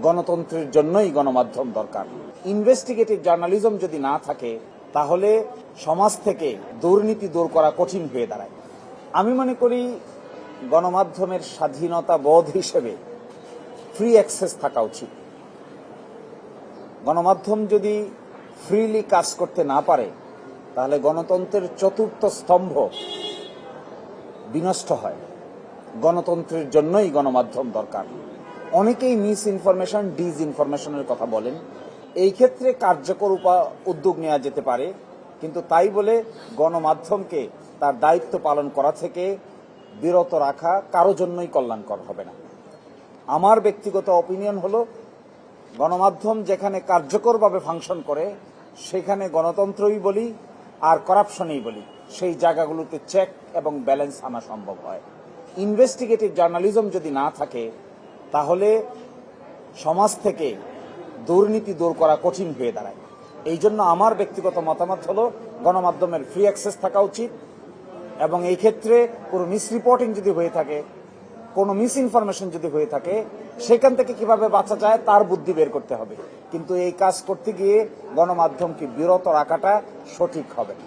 গণতন্ত্রের জন্যই গণমাধ্যম দরকার। ইনভেস্টিগেটিভ জার্নালিজম যদি না থাকে তাহলে সমাজ থেকে দুর্নীতি দূর করা কঠিন হয়ে দাঁড়ায়। আমি মনে করি গণমাধ্যমের স্বাধীনতা বোধ হিসেবে ফ্রি অ্যাক্সেস থাকা উচিত। গণমাধ্যম যদি ফ্রিলি কাজ করতে না পারে তাহলে গণতন্ত্রের চতুর্থ স্তম্ভ বিনষ্ট হয়। গণতন্ত্রের জন্যই গণমাধ্যম দরকার। অনেকেই মিস ইনফরমেশন, ডিস ইনফরমেশনের কথা বলেন। এই ক্ষেত্রে কার্যকর উদ্যোগ নেওয়া যেতে পারে, কিন্তু তাই বলে গণমাধ্যমকে তার দায়িত্ব পালন করা থেকে বিরত রাখা কারো জন্যই কল্যাণকর হবে না। আমার ব্যক্তিগত অপিনিয়ন হলো, গণমাধ্যম যেখানে কার্যকরভাবে ফাংশন করে সেখানে গণতন্ত্রই বলি আর করাপশনই বলি, সেই জায়গাগুলোতে চেক এবং ব্যালেন্স আনা সম্ভব হয়। ইনভেস্টিগেটিভ জার্নালিজম যদি না থাকে তাহলে সমাজ থেকে দুর্নীতি দূর করা কঠিন হয়ে দাঁড়ায়। এই জন্য আমার ব্যক্তিগত মতামত হলো গণমাধ্যমের ফ্রি অ্যাক্সেস থাকা উচিত, এবং এই ক্ষেত্রে কোনো মিসরিপোর্টিং যদি হয়ে থাকে, কোনো মিস ইনফরমেশন যদি হয়ে থাকে, সেখান থেকে কিভাবে বাঁচা যায় তার বুদ্ধি বের করতে হবে। কিন্তু এই কাজ করতে গিয়ে গণমাধ্যমকে বিরত রাখাটা সঠিক হবে না।